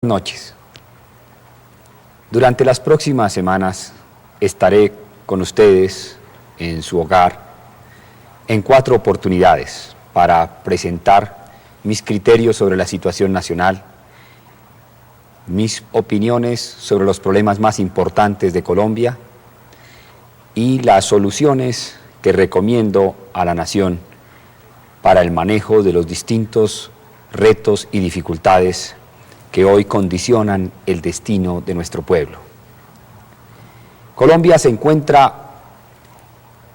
Noches. Durante las próximas semanas estaré con ustedes en su hogar en 4 oportunidades para presentar mis criterios sobre la situación nacional, mis opiniones sobre los problemas más importantes de Colombia y las soluciones que recomiendo a la nación para el manejo de los distintos retos y dificultades que hoy condicionan el destino de nuestro pueblo. Colombia se encuentra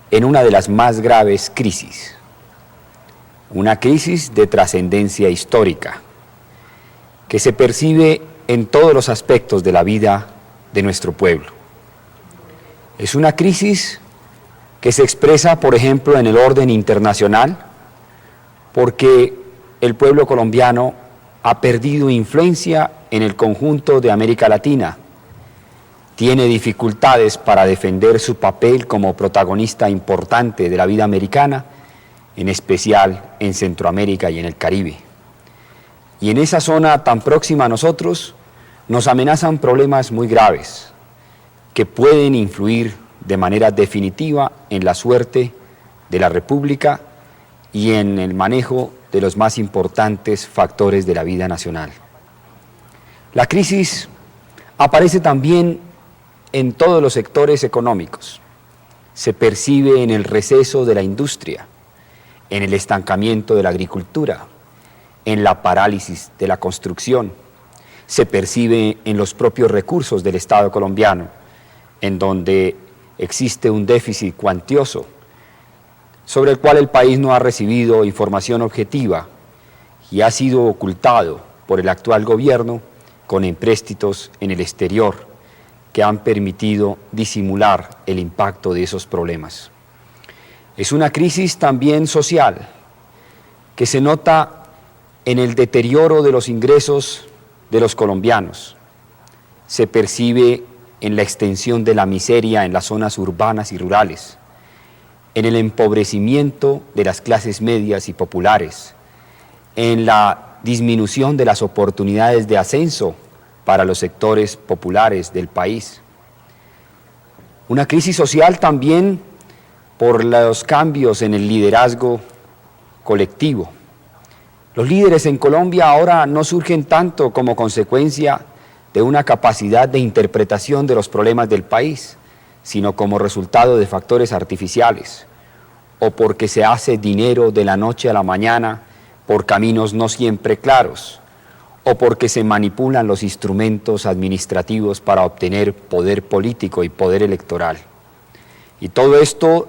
en una de las más graves crisis, una crisis de trascendencia histórica que se percibe en todos los aspectos de la vida de nuestro pueblo. Es una crisis que se expresa, por ejemplo, en el orden internacional, porque el pueblo colombiano ha perdido influencia en el conjunto de América Latina, tiene dificultades para defender su papel como protagonista importante de la vida americana, en especial en Centroamérica y en el Caribe. Y en esa zona tan próxima a nosotros nos amenazan problemas muy graves que pueden influir de manera definitiva en la suerte de la República y en el manejo de los más importantes factores de la vida nacional. La crisis aparece también en todos los sectores económicos. Se percibe en el receso de la industria, en el estancamiento de la agricultura, en la parálisis de la construcción. Se percibe en los propios recursos del Estado colombiano, en donde existe un déficit cuantioso sobre el cual el país no ha recibido información objetiva y ha sido ocultado por el actual gobierno con empréstitos en el exterior que han permitido disimular el impacto de esos problemas. Es una crisis también social que se nota en el deterioro de los ingresos de los colombianos. Se percibe en la extensión de la miseria en las zonas urbanas y rurales, en el empobrecimiento de las clases medias y populares, en la disminución de las oportunidades de ascenso para los sectores populares del país. Una crisis social también por los cambios en el liderazgo colectivo. Los líderes en Colombia ahora no surgen tanto como consecuencia de una capacidad de interpretación de los problemas del país, sino como resultado de factores artificiales, o porque se hace dinero de la noche a la mañana por caminos no siempre claros, o porque se manipulan los instrumentos administrativos para obtener poder político y poder electoral. Y todo esto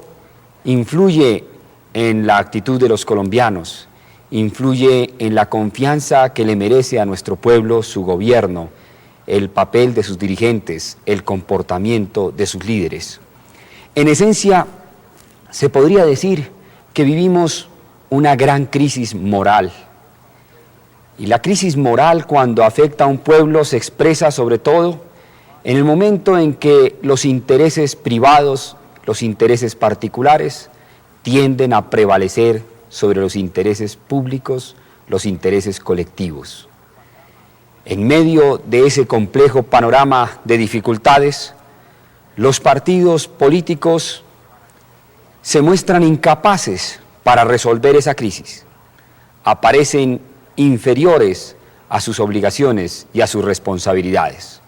influye en la actitud de los colombianos, influye en la confianza que le merece a nuestro pueblo su gobierno, el papel de sus dirigentes, el comportamiento de sus líderes. En esencia, se podría decir que vivimos una gran crisis moral. Y la crisis moral, cuando afecta a un pueblo, se expresa sobre todo en el momento en que los intereses privados, los intereses particulares, tienden a prevalecer sobre los intereses públicos, los intereses colectivos. En medio de ese complejo panorama de dificultades, los partidos políticos se muestran incapaces para resolver esa crisis. Aparecen inferiores a sus obligaciones y a sus responsabilidades.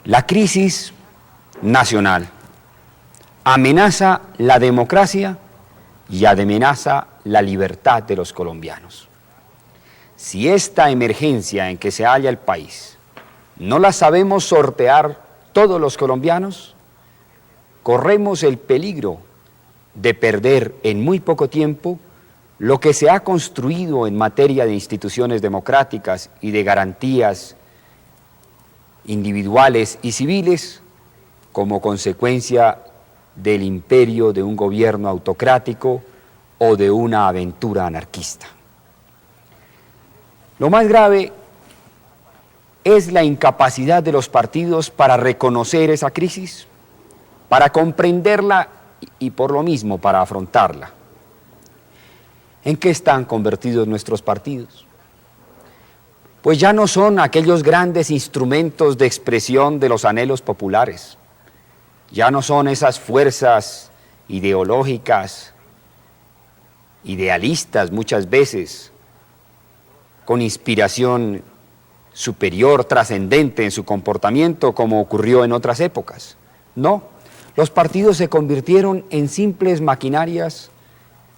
La crisis nacional amenaza la democracia y amenaza la libertad de los colombianos. Si esta emergencia en que se halla el país no la sabemos sortear todos los colombianos, corremos el peligro de perder en muy poco tiempo lo que se ha construido en materia de instituciones democráticas y de garantías individuales y civiles como consecuencia del imperio de un gobierno autocrático o de una aventura anarquista. Lo más grave es la incapacidad de los partidos para reconocer esa crisis, para comprenderla y por lo mismo para afrontarla. ¿En qué están convertidos nuestros partidos? pues ya no son aquellos grandes instrumentos de expresión de los anhelos populares, ya no son esas fuerzas ideológicas, idealistas muchas veces, con inspiración superior, trascendente en su comportamiento, como ocurrió en otras épocas. No, los partidos se convirtieron en simples maquinarias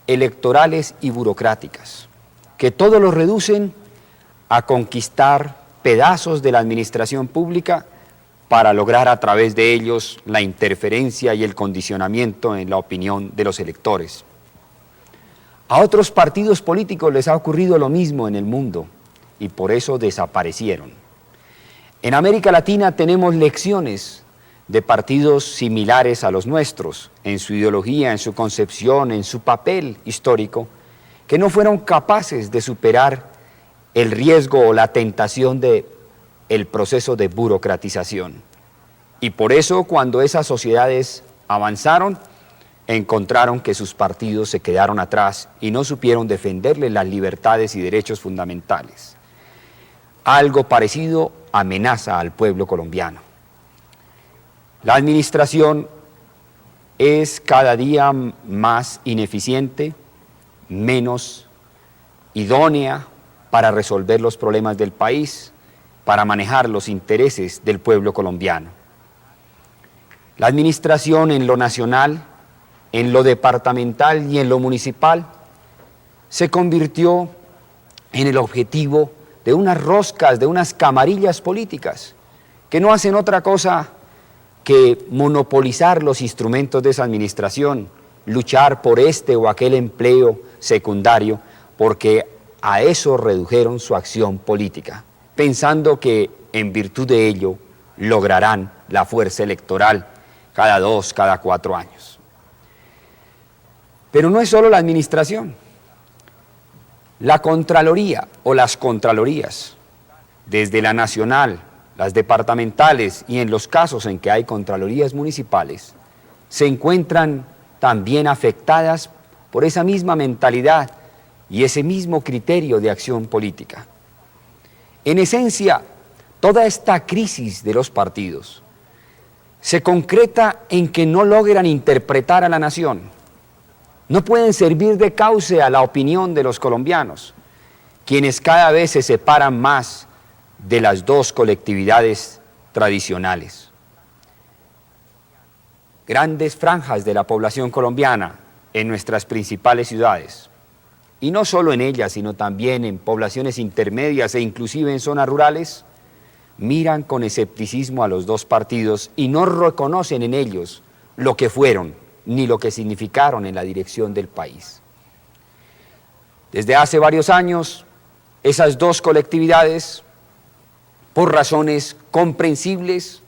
electorales y burocráticas, que todo lo reducen a conquistar pedazos de la administración pública para lograr a través de ellos la interferencia y el condicionamiento en la opinión de los electores. A otros partidos políticos les ha ocurrido lo mismo en el mundo y por eso desaparecieron. En América Latina tenemos lecciones de partidos similares a los nuestros, en su ideología, en su concepción, en su papel histórico, que no fueron capaces de superar el riesgo o la tentación del proceso de burocratización. Y por eso, cuando esas sociedades avanzaron, encontraron que sus partidos se quedaron atrás y no supieron defenderle las libertades y derechos fundamentales. Algo parecido amenaza al pueblo colombiano. La administración es cada día más ineficiente, menos idónea para resolver los problemas del país, para manejar los intereses del pueblo colombiano. La administración en lo nacional, en lo departamental y en lo municipal se convirtió en el objetivo de unas roscas, de unas camarillas políticas que no hacen otra cosa que monopolizar los instrumentos de esa administración, luchar por este o aquel empleo secundario, porque a eso redujeron su acción política, pensando que en virtud de ello lograrán la fuerza electoral cada 2, cada 4 años. Pero no es solo la administración. La Contraloría o las Contralorías, desde la nacional, las departamentales y en los casos en que hay Contralorías municipales, se encuentran también afectadas por esa misma mentalidad y ese mismo criterio de acción política. En esencia, toda esta crisis de los partidos se concreta en que no logran interpretar a la nación, no pueden servir de cauce a la opinión de los colombianos, quienes cada vez se separan más de las dos colectividades tradicionales. Grandes franjas de la población colombiana en nuestras principales ciudades, y no solo en ellas, sino también en poblaciones intermedias e inclusive en zonas rurales, miran con escepticismo a los dos partidos y no reconocen en ellos lo que fueron ni lo que significaron en la dirección del país. Desde hace varios años, esas dos colectividades, por razones comprensibles,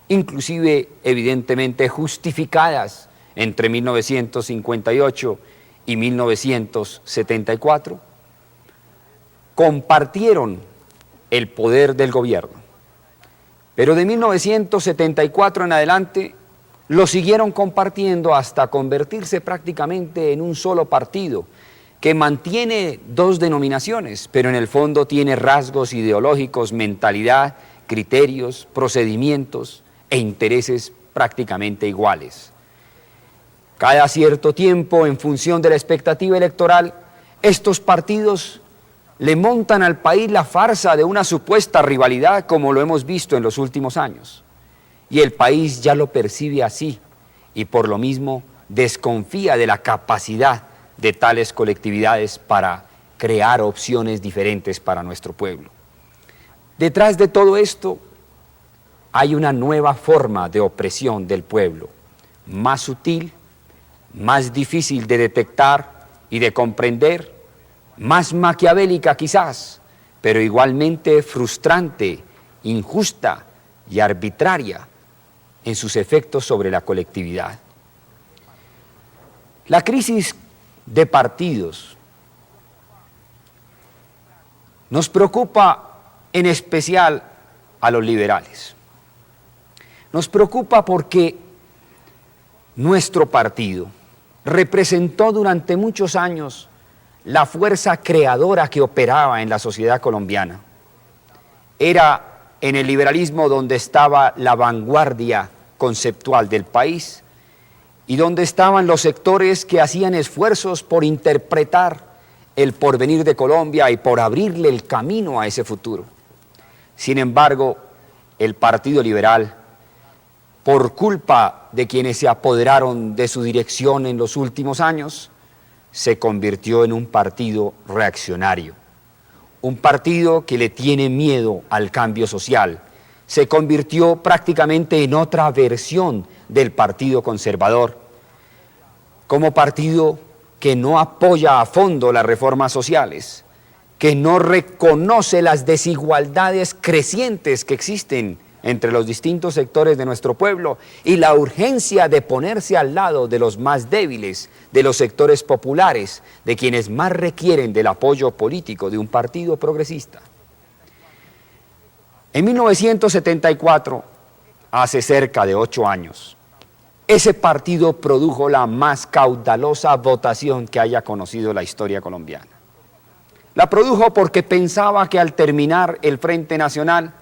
inclusive evidentemente justificadas entre 1958 y 1974, compartieron el poder del gobierno. Pero de 1974 en adelante lo siguieron compartiendo hasta convertirse prácticamente en un solo partido que mantiene dos denominaciones, pero en el fondo tiene rasgos ideológicos, mentalidad, criterios, procedimientos e intereses prácticamente iguales. Cada cierto tiempo, en función de la expectativa electoral, estos partidos le montan al país la farsa de una supuesta rivalidad, como lo hemos visto en los últimos años. Y el país ya lo percibe así, y por lo mismo desconfía de la capacidad de tales colectividades para crear opciones diferentes para nuestro pueblo. Detrás de todo esto hay una nueva forma de opresión del pueblo, más sutil, más difícil de detectar y de comprender, más maquiavélica quizás, pero igualmente frustrante, injusta y arbitraria en sus efectos sobre la colectividad. La crisis de partidos nos preocupa en especial a los liberales. Nos preocupa porque nuestro partido representó durante muchos años la fuerza creadora que operaba en la sociedad colombiana. era en el liberalismo donde estaba la vanguardia conceptual del país y donde estaban los sectores que hacían esfuerzos por interpretar el porvenir de Colombia y por abrirle el camino a ese futuro. Sin embargo, el Partido Liberal, por culpa de quienes se apoderaron de su dirección en los últimos años, se convirtió en un partido reaccionario, un partido que le tiene miedo al cambio social. Se convirtió prácticamente en otra versión del Partido Conservador, como partido que no apoya a fondo las reformas sociales, que no reconoce las desigualdades crecientes que existen entre los distintos sectores de nuestro pueblo y la urgencia de ponerse al lado de los más débiles, de los sectores populares, de quienes más requieren del apoyo político de un partido progresista. En 1974, hace cerca de 8 años, ese partido produjo la más caudalosa votación que haya conocido la historia colombiana. La produjo porque pensaba que al terminar el Frente Nacional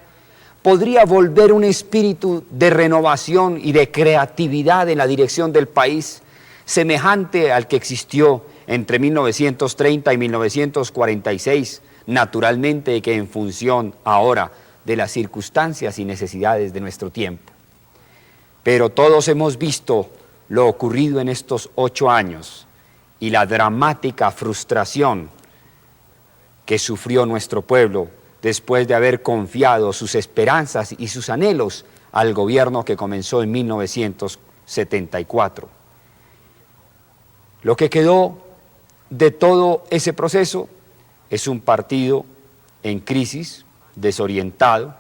podría volver un espíritu de renovación y de creatividad en la dirección del país, semejante al que existió entre 1930 y 1946, naturalmente que en función ahora de las circunstancias y necesidades de nuestro tiempo. Pero todos hemos visto lo ocurrido en estos 8 años y la dramática frustración que sufrió nuestro pueblo después de haber confiado sus esperanzas y sus anhelos al gobierno que comenzó en 1974. Lo que quedó de todo ese proceso es un partido en crisis, desorientado,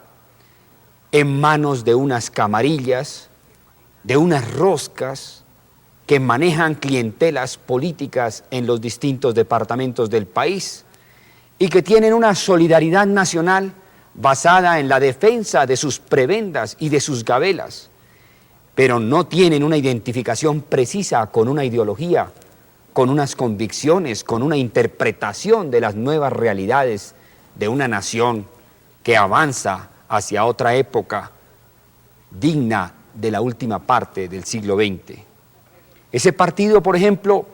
en manos de unas camarillas, de unas roscas que manejan clientelas políticas en los distintos departamentos del país y que tienen una solidaridad nacional basada en la defensa de sus prebendas y de sus gabelas, pero no tienen una identificación precisa con una ideología, con unas convicciones, con una interpretación de las nuevas realidades de una nación que avanza hacia otra época digna de la última parte del siglo XX. Ese partido, por ejemplo,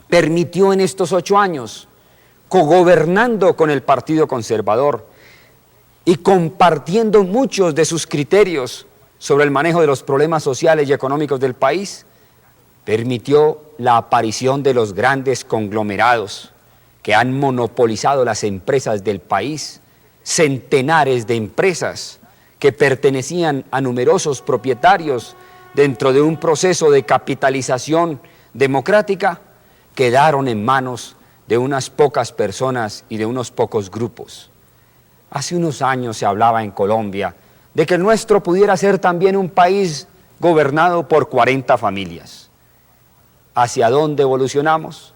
permitió en estos 8 años, cogobernando con el Partido Conservador y compartiendo muchos de sus criterios sobre el manejo de los problemas sociales y económicos del país, permitió la aparición de los grandes conglomerados que han monopolizado las empresas del país, centenares de empresas que pertenecían a numerosos propietarios dentro de un proceso de capitalización democrática, quedaron en manos de unas pocas personas y de unos pocos grupos. Hace unos años se hablaba en Colombia de que el nuestro pudiera ser también un país gobernado por 40 familias. ¿Hacia dónde evolucionamos?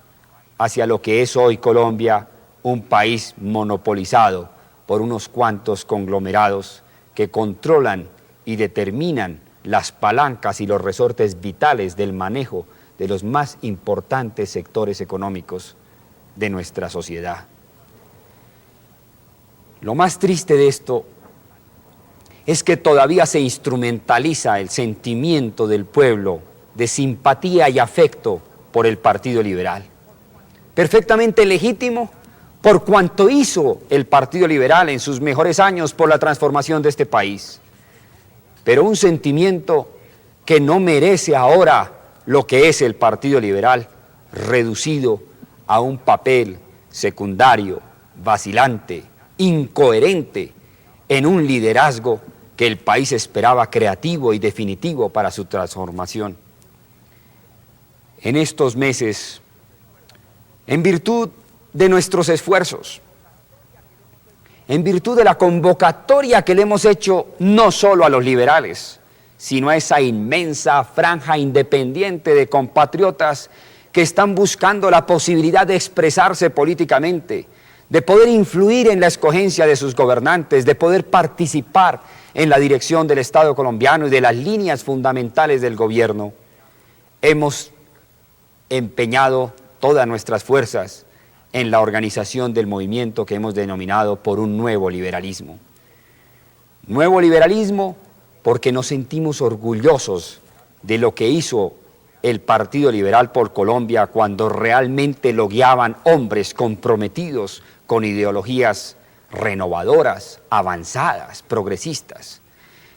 Hacia lo que es hoy Colombia, un país monopolizado por unos cuantos conglomerados que controlan y determinan las palancas y los resortes vitales del manejo de los más importantes sectores económicos de nuestra sociedad. Lo más triste de esto es que todavía se instrumentaliza el sentimiento del pueblo de simpatía y afecto por el Partido Liberal. Perfectamente legítimo por cuanto hizo el Partido Liberal en sus mejores años por la transformación de este país. Pero un sentimiento que no merece ahora lo que es el Partido Liberal, reducido a un papel secundario, vacilante, incoherente, en un liderazgo que el país esperaba creativo y definitivo para su transformación. En estos meses, en virtud de nuestros esfuerzos, en virtud de la convocatoria que le hemos hecho no solo a los liberales, sino a esa inmensa franja independiente de compatriotas que están buscando la posibilidad de expresarse políticamente, de poder influir en la escogencia de sus gobernantes, de poder participar en la dirección del Estado colombiano y de las líneas fundamentales del gobierno. Hemos empeñado todas nuestras fuerzas en la organización del movimiento que hemos denominado por un nuevo liberalismo. Nuevo liberalismo porque nos sentimos orgullosos de lo que hizo el Partido Liberal por Colombia cuando realmente lo guiaban hombres comprometidos con ideologías renovadoras, avanzadas, progresistas.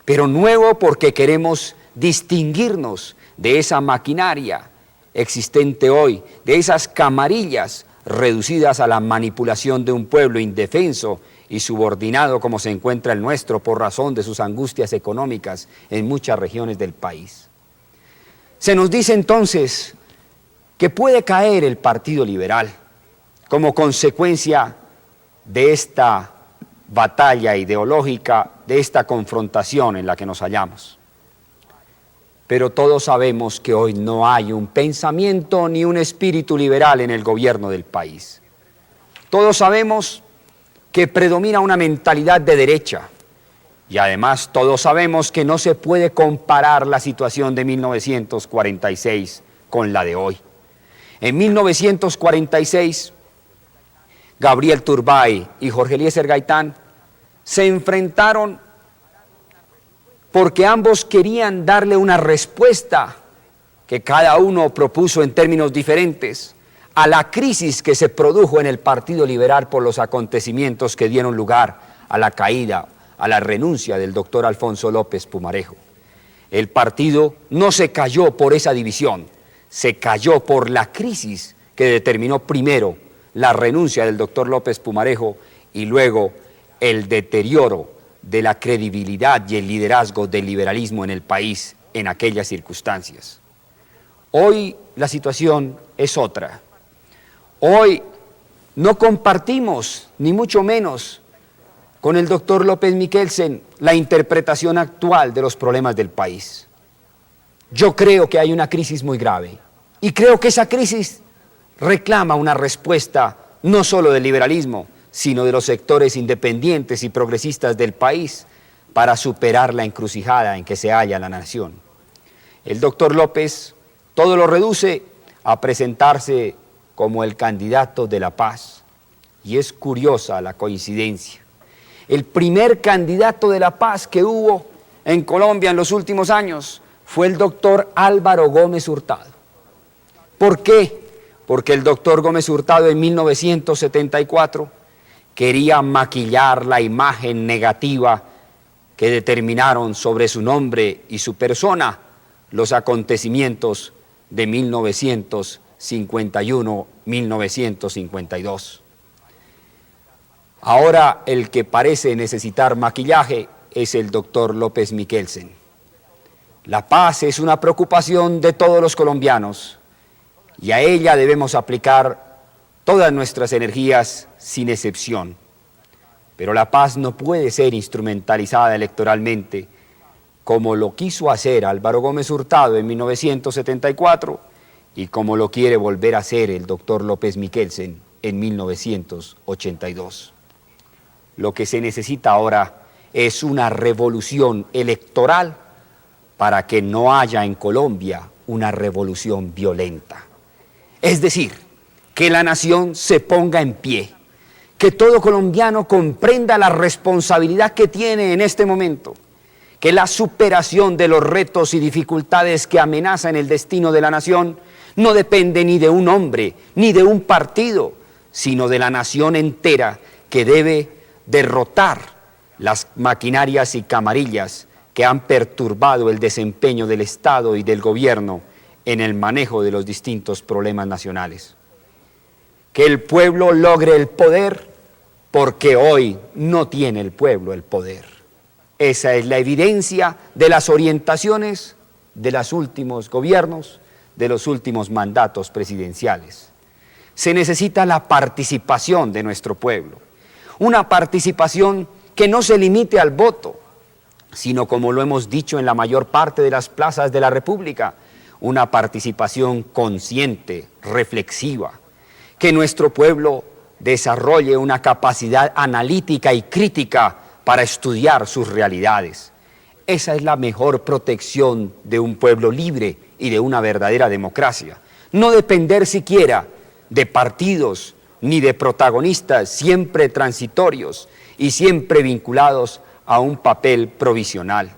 Pero nuevo porque queremos distinguirnos de esa maquinaria existente hoy, de esas camarillas reducidas a la manipulación de un pueblo indefenso y subordinado como se encuentra el nuestro por razón de sus angustias económicas en muchas regiones del país. Se nos dice entonces que puede caer el Partido Liberal como consecuencia de esta batalla ideológica, de esta confrontación en la que nos hallamos. Pero todos sabemos que hoy no hay un pensamiento ni un espíritu liberal en el gobierno del país. Todos sabemos que predomina una mentalidad de derecha y además todos sabemos que no se puede comparar la situación de 1946 con la de hoy. En 1946, Gabriel Turbay y Jorge Eliezer Gaitán se enfrentaron porque ambos querían darle una respuesta que cada uno propuso en términos diferentes a la crisis que se produjo en el Partido Liberal por los acontecimientos que dieron lugar a la caída, a la renuncia del doctor Alfonso López Pumarejo. El partido no se cayó por esa división, se cayó por la crisis que determinó primero la renuncia del doctor López Pumarejo y luego el deterioro de la credibilidad y el liderazgo del liberalismo en el país en aquellas circunstancias. Hoy la situación es otra. Hoy no compartimos, ni mucho menos, con el doctor López Mikkelsen la interpretación actual de los problemas del país. Yo creo que hay una crisis muy grave y creo que esa crisis reclama una respuesta no solo del liberalismo, sino de los sectores independientes y progresistas del país para superar la encrucijada en que se halla la nación. El doctor López todo lo reduce a presentarse como el candidato de la paz, y es curiosa la coincidencia. El primer candidato de la paz que hubo en Colombia en los últimos años fue el doctor Álvaro Gómez Hurtado. ¿Por qué? Porque el doctor Gómez Hurtado en 1974 quería maquillar la imagen negativa que determinaron sobre su nombre y su persona los acontecimientos de 1951-1952. Ahora el que parece necesitar maquillaje es el doctor López Mikkelsen. La paz es una preocupación de todos los colombianos y a ella debemos aplicar todas nuestras energías sin excepción. Pero la paz no puede ser instrumentalizada electoralmente como lo quiso hacer Álvaro Gómez Hurtado en 1974 y como lo quiere volver a hacer el doctor López Mikkelsen en 1982. Lo que se necesita ahora es una revolución electoral para que no haya en Colombia una revolución violenta. Es decir, que la nación se ponga en pie, que todo colombiano comprenda la responsabilidad que tiene en este momento, que la superación de los retos y dificultades que amenazan el destino de la nación no depende ni de un hombre, ni de un partido, sino de la nación entera que debe derrotar las maquinarias y camarillas que han perturbado el desempeño del Estado y del gobierno en el manejo de los distintos problemas nacionales. Que el pueblo logre el poder, porque hoy no tiene el pueblo el poder. Esa es la evidencia de las orientaciones de los últimos gobiernos, de los últimos mandatos presidenciales. Se necesita la participación de nuestro pueblo, una participación que no se limite al voto, sino, como lo hemos dicho en la mayor parte de las plazas de la República, una participación consciente, reflexiva, que nuestro pueblo desarrolle una capacidad analítica y crítica para estudiar sus realidades. Esa es la mejor protección de un pueblo libre y de una verdadera democracia. No depender siquiera de partidos ni de protagonistas siempre transitorios y siempre vinculados a un papel provisional.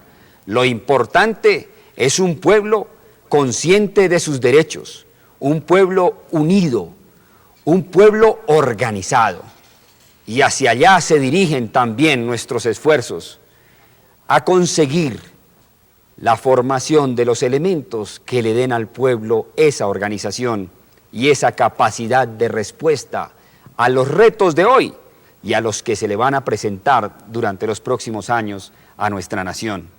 Lo importante es un pueblo consciente de sus derechos, un pueblo unido, un pueblo organizado. Y hacia allá se dirigen también nuestros esfuerzos, a conseguir la formación de los elementos que le den al pueblo esa organización y esa capacidad de respuesta a los retos de hoy y a los que se le van a presentar durante los próximos años a nuestra nación.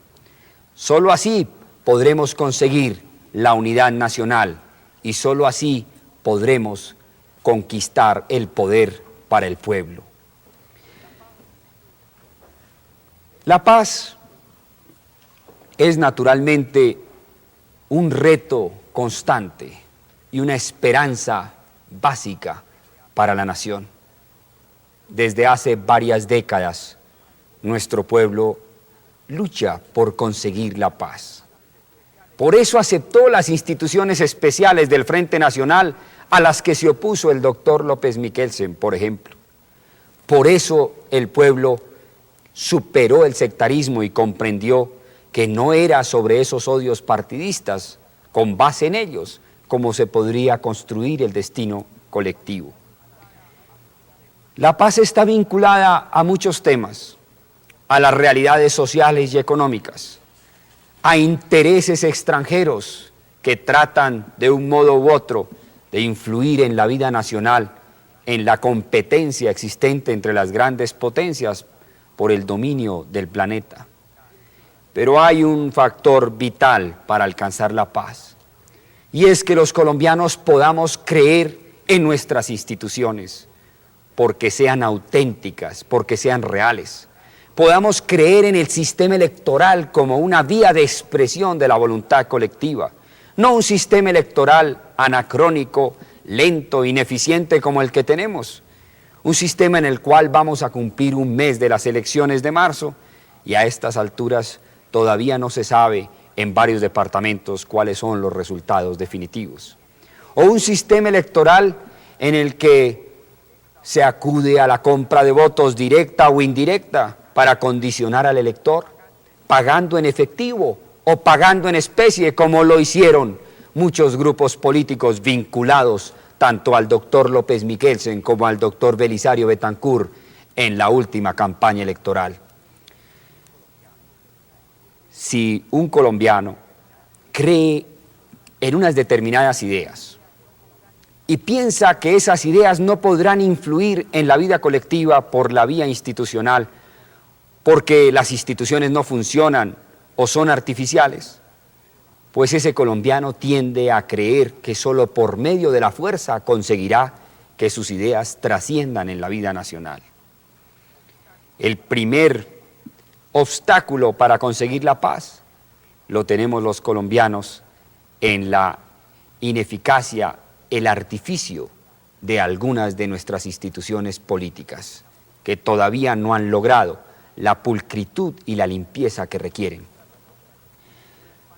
Solo así podremos conseguir la unidad nacional y solo así podremos conquistar el poder para el pueblo. La paz es naturalmente un reto constante y una esperanza básica para la nación. Desde hace varias décadas, nuestro pueblo lucha por conseguir la paz. Por eso aceptó las instituciones especiales del Frente Nacional a las que se opuso el doctor López Michelsen, por ejemplo. Por eso el pueblo superó el sectarismo y comprendió que no era sobre esos odios partidistas, con base en ellos, como se podría construir el destino colectivo. La paz está vinculada a muchos temas, a las realidades sociales y económicas, a intereses extranjeros que tratan de un modo u otro de influir en la vida nacional, en la competencia existente entre las grandes potencias por el dominio del planeta. Pero hay un factor vital para alcanzar la paz, y es que los colombianos podamos creer en nuestras instituciones, porque sean auténticas, porque sean reales. Podamos creer en el sistema electoral como una vía de expresión de la voluntad colectiva, no un sistema electoral anacrónico, lento, ineficiente como el que tenemos, un sistema en el cual vamos a cumplir un mes de las elecciones de marzo y a estas alturas todavía no se sabe en varios departamentos cuáles son los resultados definitivos. O un sistema electoral en el que se acude a la compra de votos directa o indirecta para condicionar al elector, pagando en efectivo o pagando en especie, como lo hicieron muchos grupos políticos vinculados tanto al doctor López Michelsen como al doctor Belisario Betancur en la última campaña electoral. Si un colombiano cree en unas determinadas ideas y piensa que esas ideas no podrán influir en la vida colectiva por la vía institucional, porque las instituciones no funcionan o son artificiales, pues ese colombiano tiende a creer que solo por medio de la fuerza conseguirá que sus ideas trasciendan en la vida nacional. El primer obstáculo para conseguir la paz lo tenemos los colombianos en la ineficacia, el artificio de algunas de nuestras instituciones políticas, que todavía no han logrado la pulcritud y la limpieza que requieren.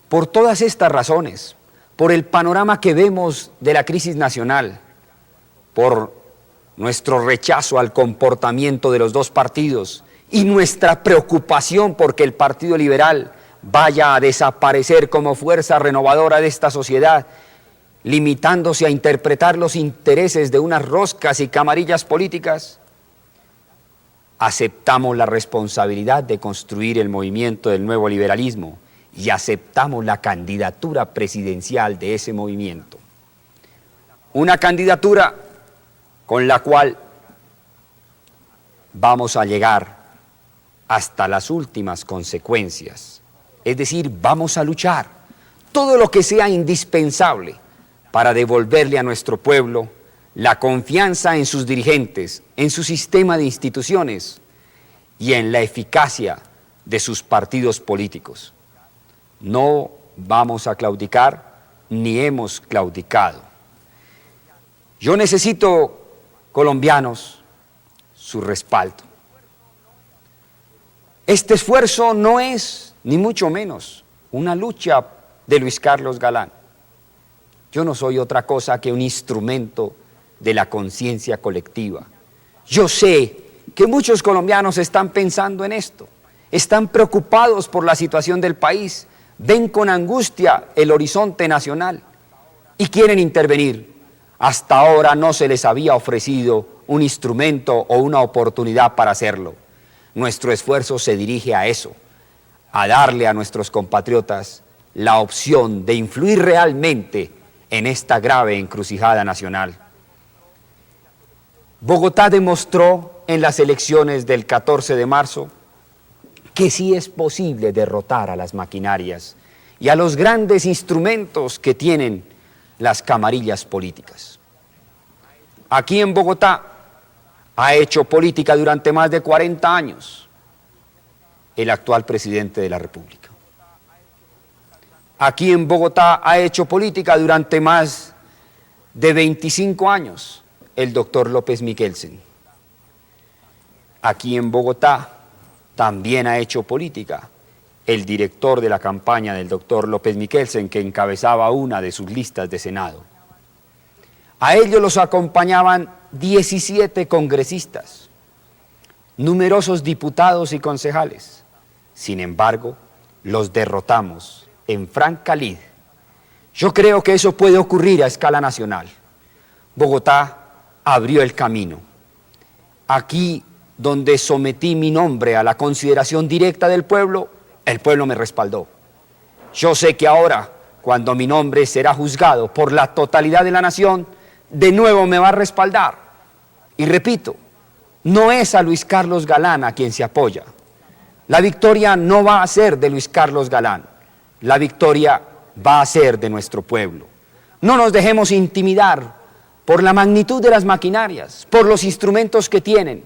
Por todas estas razones, por el panorama que vemos de la crisis nacional, por nuestro rechazo al comportamiento de los dos partidos y nuestra preocupación porque el Partido Liberal vaya a desaparecer como fuerza renovadora de esta sociedad, limitándose a interpretar los intereses de unas roscas y camarillas políticas, aceptamos la responsabilidad de construir el movimiento del nuevo liberalismo y aceptamos la candidatura presidencial de ese movimiento. Una candidatura con la cual vamos a llegar hasta las últimas consecuencias. Es decir, vamos a luchar todo lo que sea indispensable para devolverle a nuestro pueblo la confianza en sus dirigentes, en su sistema de instituciones y en la eficacia de sus partidos políticos. No vamos a claudicar, ni hemos claudicado. Yo necesito, colombianos, su respaldo. Este esfuerzo no es, ni mucho menos, una lucha de Luis Carlos Galán. Yo no soy otra cosa que un instrumento de la conciencia colectiva. Yo sé que muchos colombianos están pensando en esto, están preocupados por la situación del país, ven con angustia el horizonte nacional y quieren intervenir. Hasta ahora no se les había ofrecido un instrumento o una oportunidad para hacerlo. Nuestro esfuerzo se dirige a eso, a darle a nuestros compatriotas la opción de influir realmente en esta grave encrucijada nacional. Bogotá demostró en las elecciones del 14 de marzo que sí es posible derrotar a las maquinarias y a los grandes instrumentos que tienen las camarillas políticas. Aquí en Bogotá ha hecho política durante más de 40 años el actual presidente de la República. Aquí en Bogotá ha hecho política durante más de 25 años el doctor López Miquelsen. Aquí en Bogotá también ha hecho política el director de la campaña del doctor López Miquelsen, que encabezaba una de sus listas de Senado. A ellos los acompañaban 17 congresistas, numerosos diputados y concejales. Sin embargo, los derrotamos en franca lid. Yo creo que eso puede ocurrir a escala nacional. Bogotá abrió el camino. Aquí, donde sometí mi nombre a la consideración directa del pueblo, el pueblo me respaldó. Yo sé que ahora, cuando mi nombre será juzgado por la totalidad de la nación, de nuevo me va a respaldar. Y repito, no es a Luis Carlos Galán a quien se apoya. La victoria no va a ser de Luis Carlos Galán. La victoria va a ser de nuestro pueblo. No nos dejemos intimidar por la magnitud de las maquinarias, por los instrumentos que tienen.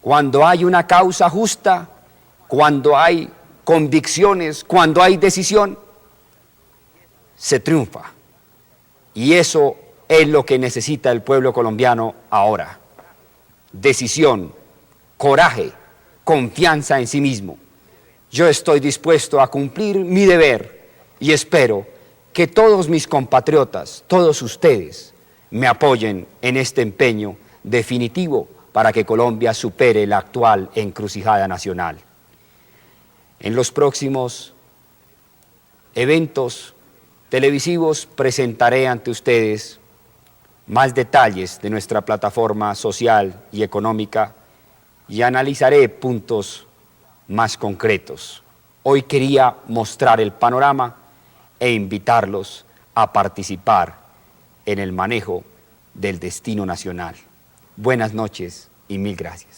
Cuando hay una causa justa, cuando hay convicciones, cuando hay decisión, se triunfa. Y eso es lo que necesita el pueblo colombiano ahora. Decisión, coraje, confianza en sí mismo. Yo estoy dispuesto a cumplir mi deber y espero que todos mis compatriotas, todos ustedes, me apoyen en este empeño definitivo para que Colombia supere la actual encrucijada nacional. En los próximos eventos televisivos presentaré ante ustedes más detalles de nuestra plataforma social y económica y analizaré puntos más concretos. Hoy quería mostrar el panorama e invitarlos a participar en el manejo del destino nacional. Buenas noches y mil gracias.